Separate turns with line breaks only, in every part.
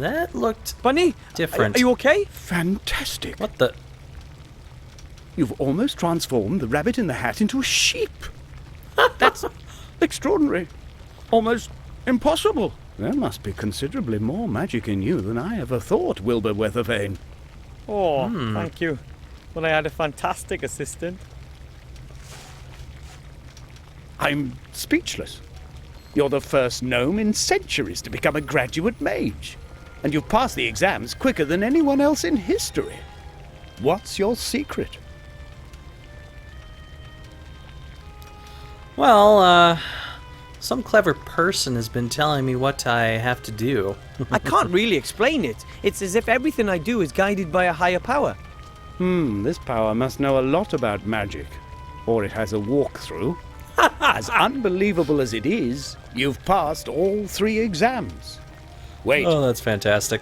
That looked
Bunny,
different.
Are you okay?
Fantastic.
What the?
You've almost transformed the rabbit in the hat into a sheep. That's extraordinary. Almost impossible. There must be considerably more magic in you than I ever thought, Wilbur Weathervane.
Oh, thank you. Well, I had a fantastic assistant.
I'm speechless. You're the first gnome in centuries to become a graduate mage. And you've passed the exams quicker than anyone else in history. What's your secret?
Well, some clever person has been telling me what I have to do.
I can't really explain it. It's as if everything I do is guided by a higher power.
This power must know a lot about magic. Or it has a walkthrough. As unbelievable as it is, you've passed all 3 exams. Wait.
Oh, that's fantastic.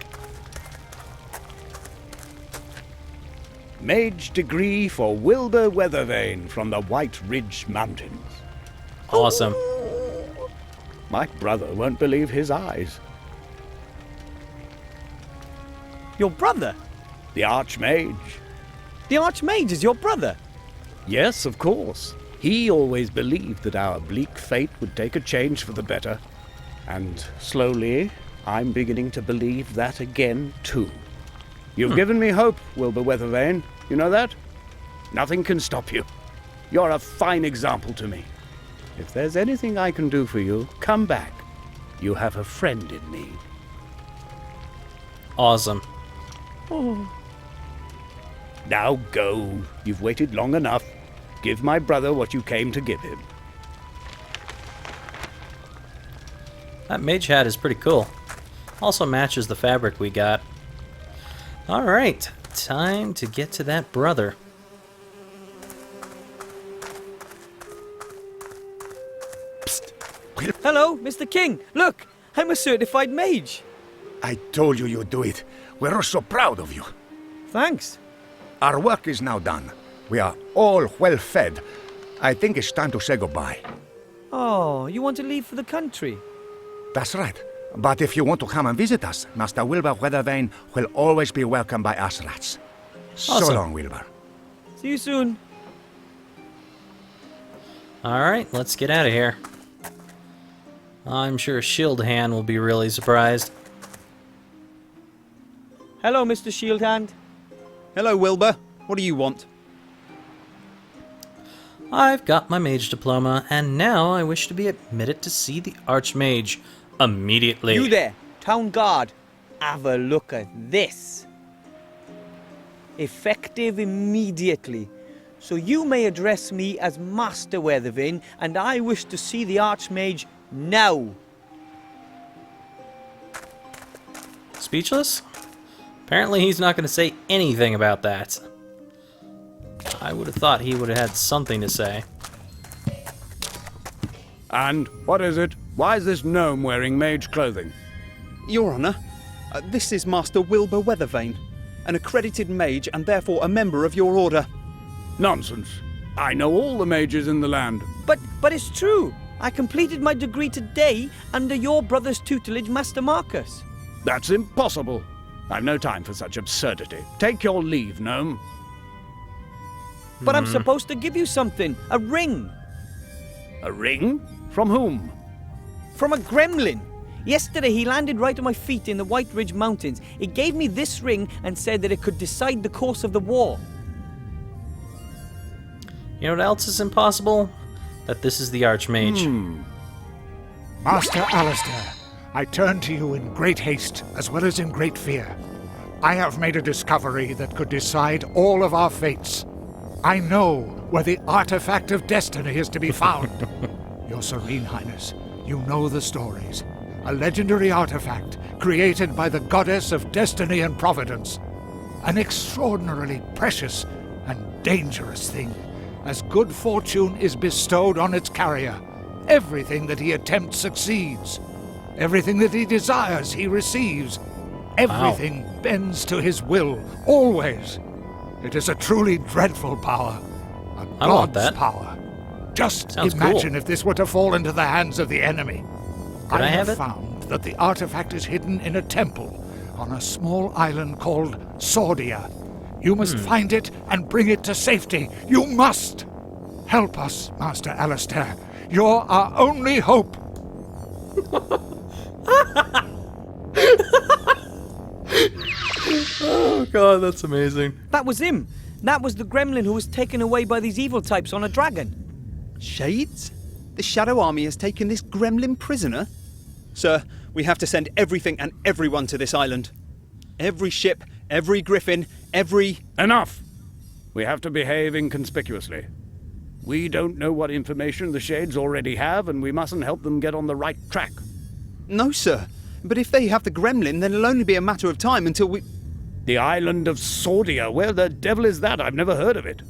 Mage degree for Wilbur Weathervane from the White Ridge Mountains.
Awesome.
My brother won't believe his eyes.
Your brother?
The Archmage.
The Archmage is your brother?
Yes, of course. He always believed that our bleak fate would take a change for the better. And slowly, I'm beginning to believe that again, too. You've given me hope, Wilbur Weathervane. You know that? Nothing can stop you. You're a fine example to me. If there's anything I can do for you, come back. You have a friend in me.
Awesome.
Now go. You've waited long enough. Give my brother what you came to give him.
That mage hat is pretty cool. Also matches the fabric we got. Alright, time to get to that brother.
Hello, Mr. King. Look, I'm a certified mage.
I told you you'd do it. We're so proud of you.
Thanks.
Our work is now done. We are all well fed. I think it's time to say goodbye.
Oh, you want to leave for the country?
That's right. But if you want to come and visit us, Master Wilbur Weathervane will always be welcome by us rats. So
Awesome.
long, Wilbur.
See you soon.
Alright, let's get out of here. I'm sure Shieldhand will be really surprised.
Hello, Mr. Shieldhand.
Hello, Wilbur. What do you want?
I've got my mage diploma, and now I wish to be admitted to see the Archmage immediately.
You there, town guard. Have a look at this. Effective immediately. So you may address me as Master Weathervane, and I wish to see the Archmage now.
Speechless? Apparently he's not going to say anything about that. I would have thought he would have had something to say.
And what is it? Why is this gnome wearing mage clothing?
Your Honor, this is Master Wilbur Weathervane, an accredited mage and therefore a member of your order.
Nonsense. I know all the mages in the land.
But it's true. I completed my degree today under your brother's tutelage, Master Marcus.
That's impossible. I've no time for such absurdity. Take your leave, gnome.
But I'm supposed to give you something. A ring.
A ring? From whom?
From a gremlin. Yesterday he landed right at my feet in the White Ridge Mountains. He gave me this ring and said that it could decide the course of the war.
You know what else is impossible? That this is the Archmage.
Master Alistair, I turn to you in great haste as well as in great fear. I have made a discovery that could decide all of our fates. I know where the artifact of destiny is to be found. Your Serene Highness, you know the stories. A legendary artifact created by the goddess of destiny and providence. An extraordinarily precious and dangerous thing. As good fortune is bestowed on its carrier, everything that he attempts succeeds. Everything that he desires, he receives. Everything bends to his will, always. It is a truly dreadful power. A
I want
god's
that.
power. Just
Sounds
imagine
cool.
if this were to fall into the hands of the enemy.
Could I have
have
it?
found that the artifact is hidden in a temple on a small island called Sordia. You must find it and bring it to safety. You must! Help us, Master Alistair. You're our only hope.
Oh god, that's amazing.
That was him. That was the gremlin who was taken away by these evil types on a dragon.
Shades? The Shadow Army has taken this gremlin prisoner? Sir, we have to send everything and everyone to this island. Every ship, every griffin, every...
Enough! We have to behave inconspicuously. We don't know what information the Shades already have, and we mustn't help them get on the right track.
No, sir. But if they have the gremlin, then it'll only be a matter of time until we...
The island of Sordia, where the devil is that? I've never heard of it.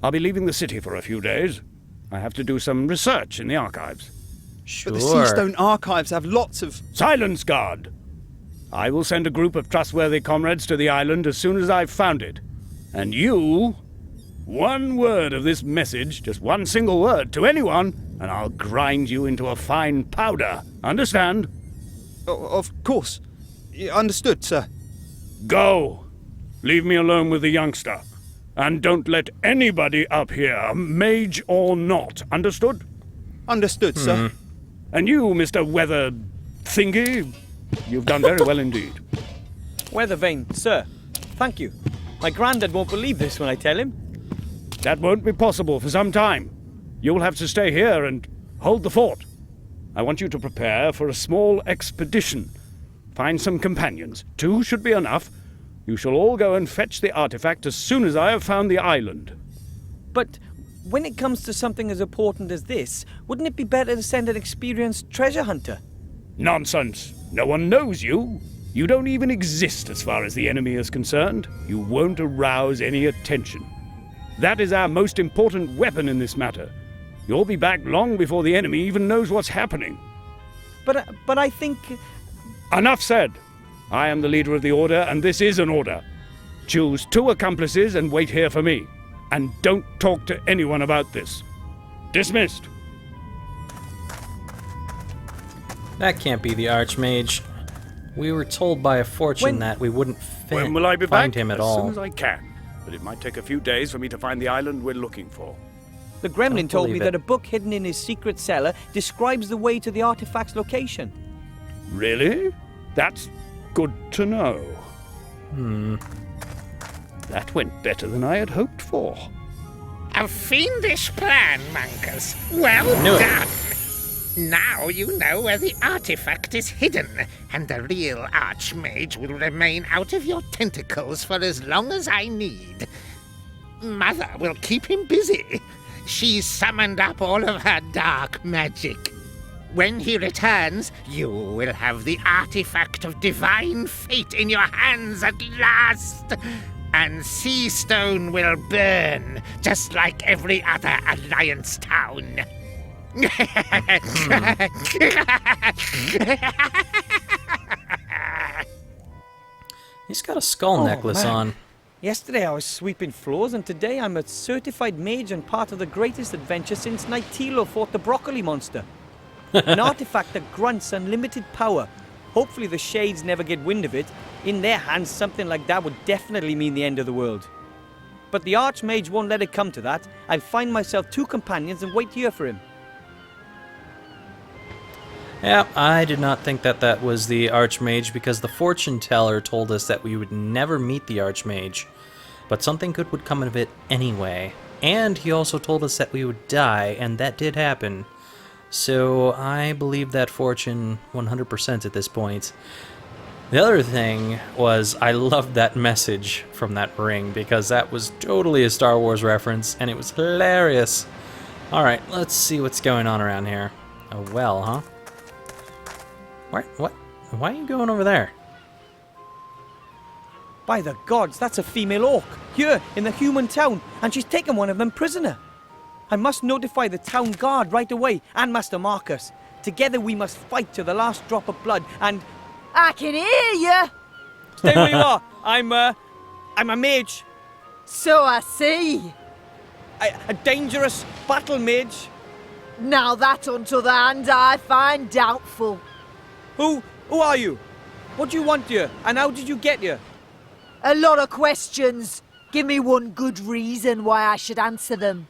I'll be leaving the city for a few days. I have to do some research in the archives.
Sure.
But the Seastone archives have lots of...
Silence, guard! I will send a group of trustworthy comrades to the island as soon as I've found it. And you... One word of this message, just one single word, to anyone, and I'll grind you into a fine powder. Understand?
Of course. Understood, sir.
Go! Leave me alone with the youngster. And don't let anybody up here, mage or not. Understood?
Understood, sir.
And you, Mr. Weather Thingy, you've done very well indeed.
Weathervane, sir. Thank you. My granddad won't believe this when I tell him.
That won't be possible for some time. You'll have to stay here and hold the fort. I want you to prepare for a small expedition. Find some companions. 2 should be enough. You shall all go and fetch the artifact as soon as I have found the island.
But when it comes to something as important as this, wouldn't it be better to send an experienced treasure hunter?
Nonsense. No one knows you. You don't even exist as far as the enemy is concerned. You won't arouse any attention. That is our most important weapon in this matter. You'll be back long before the enemy even knows what's happening.
But I think...
Enough said. I am the leader of the Order, and this is an order. Choose 2 accomplices and wait here for me. And don't talk to anyone about this. Dismissed.
That can't be the Archmage. We were told by a fortune that we wouldn't
When will I be
find
back?
him at
as
all.
soon as I can. But it might take a few days for me to find the island we're looking for.
The gremlin
Don't
told me
believe
that
it.
a book hidden in his secret cellar describes the way to the artifact's location.
Really? That's good to know. That went better than I had hoped for.
A fiendish plan, Monkus. Well
Knew it.
done. Now you know where the artifact is hidden, and the real Archmage will remain out of your tentacles for as long as I need. Mother will keep him busy. She's summoned up all of her dark magic. When he returns, you will have the artifact of divine fate in your hands at last. And Seastone will burn, just like every other Alliance town.
He's got a skull necklace
man.
on.
Yesterday I was sweeping floors, and today I'm a certified mage and part of the greatest adventure since Nightilo fought the broccoli monster. An artifact that grunts unlimited power. Hopefully the Shades never get wind of it. In their hands, something like that would definitely mean the end of the world. But the Archmage won't let it come to that. I'll find myself 2 companions and wait here for him.
Yeah, I did not think that was the Archmage because the fortune teller told us that we would never meet the Archmage. But something good would come of it anyway. And he also told us that we would die, and that did happen. So I believe that fortune 100% at this point. The other thing was I loved that message from that ring because that was totally a Star Wars reference and it was hilarious. Alright, let's see what's going on around here. A well, huh? What? Why are you going over there?
By the gods, that's a female orc, here in the human town, and she's taken one of them prisoner. I must notify the town guard right away, and Master Marcus. Together we must fight to the last drop of blood, and...
I can hear you.
Stay where you are! I'm a mage.
So I see.
A dangerous battle mage.
Now that, on t'other hand, I find doubtful.
Who are you? What do you want here? And how did you get here?
A lot of questions. Give me one good reason why I should answer them.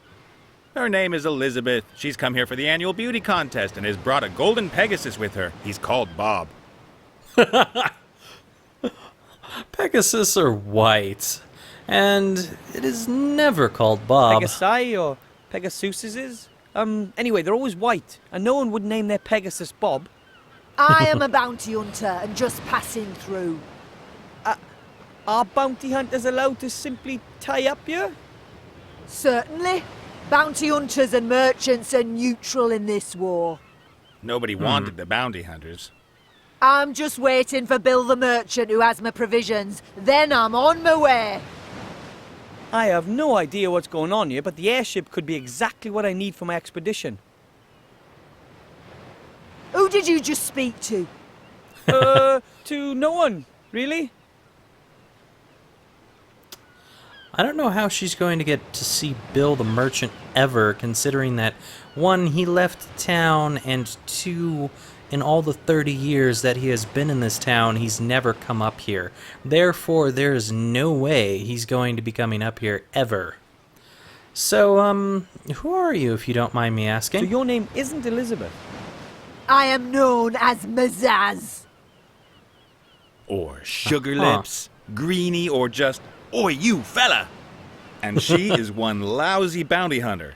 Her name is Elizabeth. She's come here for the annual beauty contest and has brought a golden Pegasus with her. He's called Bob.
Pegasus are white, and it is never called Bob.
Pegasi or Pegasuses? Anyway, they're always white, and no one would name their Pegasus Bob.
I am a bounty hunter and just passing through.
Are bounty hunters allowed to simply tie up here?
Certainly. Bounty hunters and merchants are neutral in this war.
Nobody wanted the bounty hunters.
I'm just waiting for Bill the merchant who has my provisions. Then I'm on my way.
I have no idea what's going on here, but the airship could be exactly what I need for my expedition.
Who did you just speak to?
To no one, really?
I don't know how she's going to get to see Bill the merchant ever, considering that, 1, he left town, and 2, in all the 30 years that he has been in this town, he's never come up here. Therefore, there is no way he's going to be coming up here ever. So, who are you, if you don't mind me asking?
So your name isn't Elizabeth?
I am known as Mazaz.
Or Sugar Lips, Greenie, or just, "Oi, you fella!" And she is one lousy bounty hunter.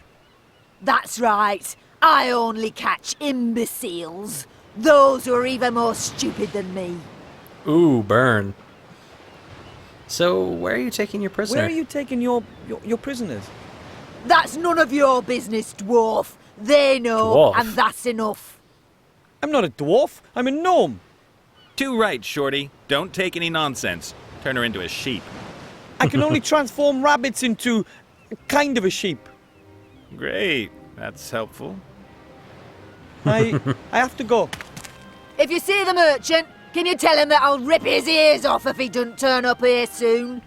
That's right. I only catch imbeciles. Those who are even more stupid than me.
Ooh, burn. So, where are you taking your prisoner?
Where are you taking your prisoners?
That's none of your business, dwarf. They know,
Dwarf?
and that's enough.
I'm not a dwarf, I'm a gnome.
Too right, Shorty. Don't take any nonsense. Turn her into a sheep.
I can only transform rabbits into kind of a sheep.
Great. That's helpful.
I have to go.
If you see the merchant, can you tell him that I'll rip his ears off if he doesn't turn up here soon?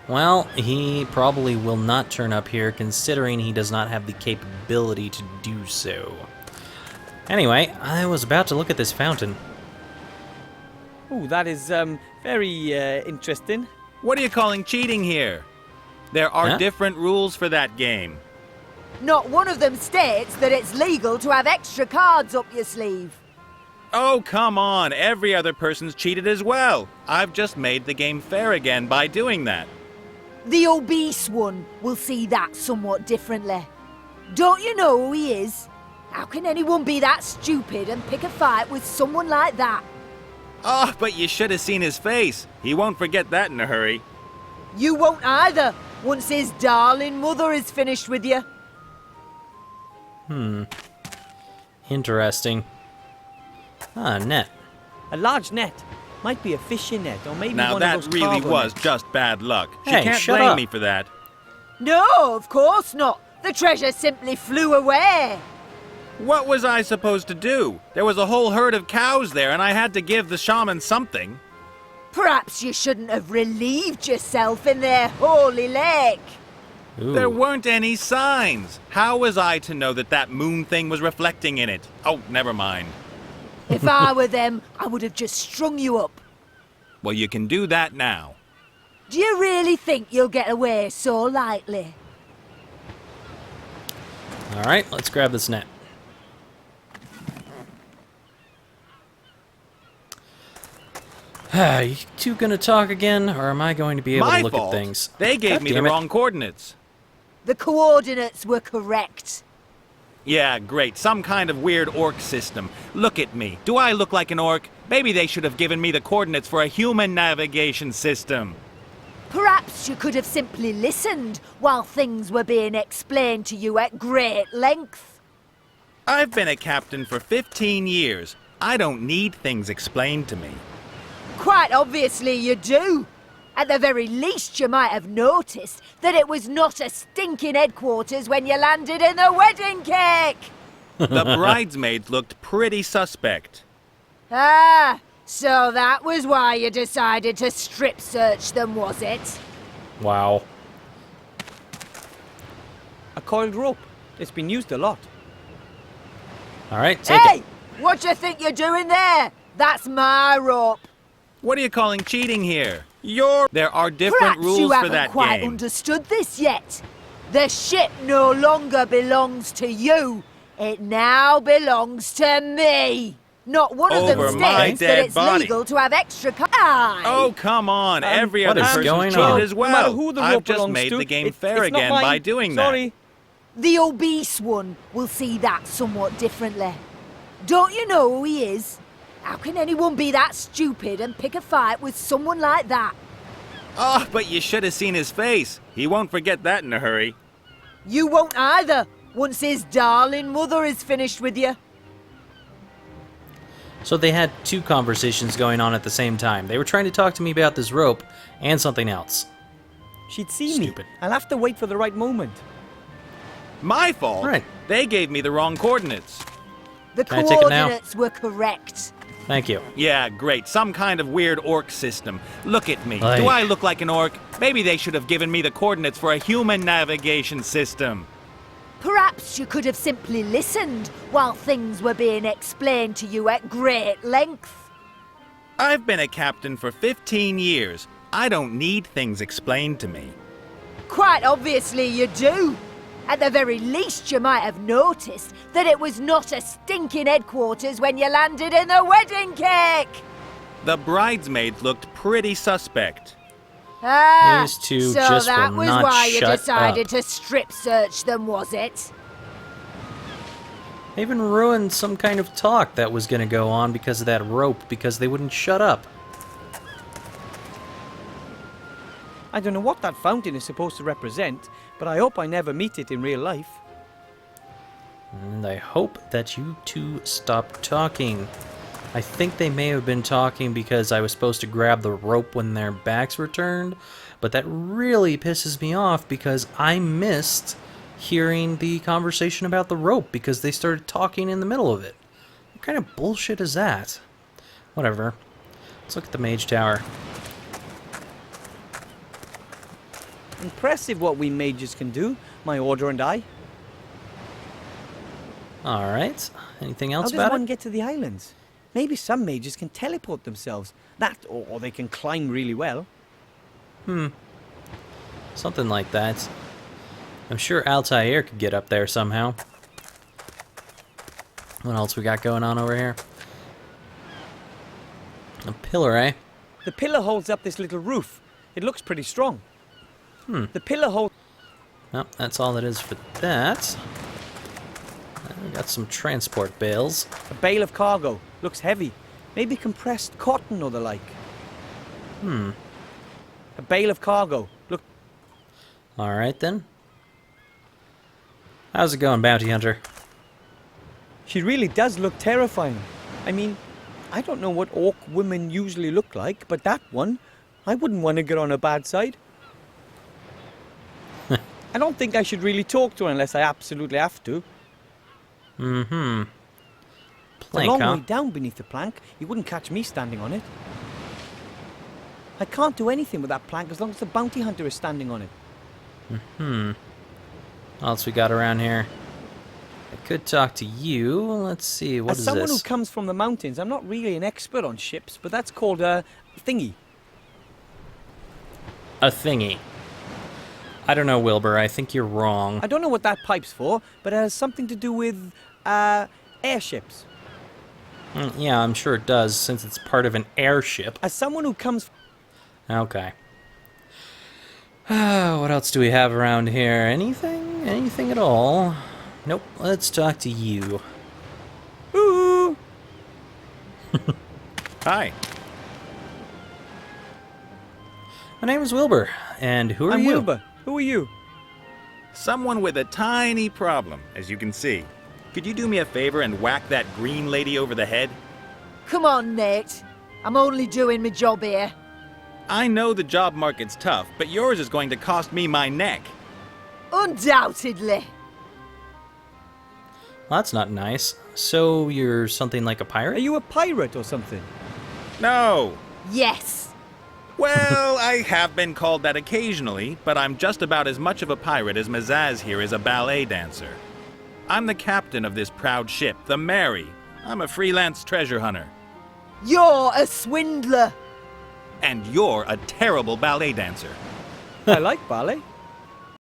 Well, he probably will not turn up here, considering he does not have the capability to do so. Anyway, I was about to look at this fountain.
Oh, that is very interesting.
What are you calling cheating here? There are
Huh?
different rules for that game.
Not one of them states that it's legal to have extra cards up your sleeve.
Oh, come on. Every other person's cheated as well. I've just made the game fair again by doing that.
The obese one will see that somewhat differently. Don't you know who he is? How can anyone be that stupid and pick a fight with someone like that?
Oh, but you should have seen his face. He won't forget that in a hurry.
You won't either, once his darling mother is finished with you.
Interesting. Ah, net.
A large net. Might be a fishing net, or maybe
Now
one
that
of those
really
cargo
was
nets.
just bad luck. She
Hey,
can't
shut
blame
up.
me for that.
No, of course not. The treasure simply flew away.
What was I supposed to do? There was a whole herd of cows there, and I had to give the shaman something.
Perhaps you shouldn't have relieved yourself in their holy lake.
Ooh.
There weren't any signs. How was I to know that that moon thing was reflecting in it? Oh, never mind.
If I were them, I would have just strung you up.
Well, you can do that now.
Do you really think you'll get away so lightly?
Alright, let's grab this net. You two gonna talk again, or am I going to be able
My
to look
fault.
at things?
They gave
God
me the
damn it.
wrong coordinates.
The coordinates were correct.
Yeah, great. Some kind of weird orc system. Look at me. Do I look like an orc? Maybe they should have given me the coordinates for a human navigation system.
Perhaps you could have simply listened while things were being explained to you at great length.
I've been a captain for 15 years. I don't need things explained to me.
Quite obviously you do. At the very least, you might have noticed that it was not a stinking headquarters when you landed in the wedding cake.
The bridesmaids looked pretty suspect.
Ah, so that was why you decided to strip search them, was it?
Wow.
A coiled rope. It's been used a lot.
All right, take
Hey!
it.
What do you think you're doing there? That's my rope.
What are you calling cheating here? There are different
Perhaps
rules
you
for
haven't
that
quite
game.
understood this yet. The ship no longer belongs to you. It now belongs to me. Not one of them
Over my
states that
dead
it's
body.
legal to have extra Aye.
Oh, come on. Every
what
other
is
person's
going
cheated
on?
as
No matter
well.
who the
I've
rope
just
belongs
made
to,
the game
it's
fair
not
again
mine.
by doing
Sorry.
The obese one will see that somewhat differently. Don't you know who he is? How can anyone be that stupid and pick a fight with someone like that?
Oh, but you should have seen his face. He won't forget that in a hurry.
You won't either, once his darling mother is finished with you.
So they had two conversations going on at the same time. They were trying to talk to me about this rope and something else.
She'd see
Stupid.
me. I'll have to wait for the right moment.
My fault?
Right.
They gave me the wrong coordinates.
The
Can I take it now?
coordinates were correct.
Thank you.
Yeah, great. Some kind of weird orc system. Look at me.
Aye.
Do I look like an orc? Maybe they should have given me the coordinates for a human navigation system.
Perhaps you could have simply listened while things were being explained to you at great length.
I've been a captain for 15 years. I don't need things explained to me.
Quite obviously you do. At the very least, you might have noticed that it was not a stinking headquarters when you landed in the wedding cake.
The bridesmaids looked pretty suspect.
Ah,
These two
so
just
that
will
was
not
why you
shut
decided
up.
to strip search them, was it?
They even ruined some kind of talk that was going to go on because of that rope, because they wouldn't shut up.
I don't know what that fountain is supposed to represent, but I hope I never meet it in real life.
And I hope that you two stop talking. I think they may have been talking because I was supposed to grab the rope when their backs were turned, but that really pisses me off because I missed hearing the conversation about the rope because they started talking in the middle of it. What kind of bullshit is that? Whatever. Let's look at the mage tower.
Impressive what we mages can do, my order and I.
Alright. Anything
How
else
does
about
one
it?
get to the islands? Maybe some mages can teleport themselves. That, or they can climb really well.
Something like that. I'm sure Altair could get up there somehow. What else we got going on over here? A pillar, eh?
The pillar holds up this little roof. It looks pretty strong. The pillar holds...
Well, that's all it is for that. We got some transport bales.
A bale of cargo. Looks heavy. Maybe compressed cotton or the like. A bale of cargo. Look,
Alright then. How's it going, Bounty Hunter?
she really does look terrifying. I mean, I don't know what orc women usually look like, but that one, I wouldn't want to get on her bad side. I don't think I should really talk to her unless I absolutely have to.
Mm-hmm.
It's a
Plank,
long
huh?
way down beneath the plank. You wouldn't catch me standing on it. I can't do anything with that plank as long as the bounty hunter is standing on it.
What else we got around here? I could talk to you. Let's see, what
As
is
someone who
this?
comes from the mountains, I'm not really an expert on ships, but that's called a thingy.
A thingy. I don't know, Wilbur. I think you're wrong.
I don't know what that pipe's for, but it has something to do with airships.
Yeah, I'm sure it does, since it's part of an airship.
As someone who comes...
Okay. What else do we have around here? Anything? Anything at all? Nope. Let's talk to you.
Ooh!
Hi.
My name is Wilbur, and who are
I'm
you?
Wilbur. Who are you?
Someone with a tiny problem, as you can see. Could you do me a favor and whack that green lady over the head?
Come on, Nate. I'm only doing my job here.
I know the job market's tough, but yours is going to cost me my neck.
Undoubtedly.
Well, that's not nice. So you're something like a
Are
pirate?
you a pirate or something?
No.
Yes.
Well, I have been called that occasionally, but I'm just about as much of a pirate as Mazaz here is a ballet dancer. I'm the captain of this proud ship, the Mary. I'm a freelance treasure hunter.
You're a swindler.
And you're a terrible ballet dancer.
I like ballet.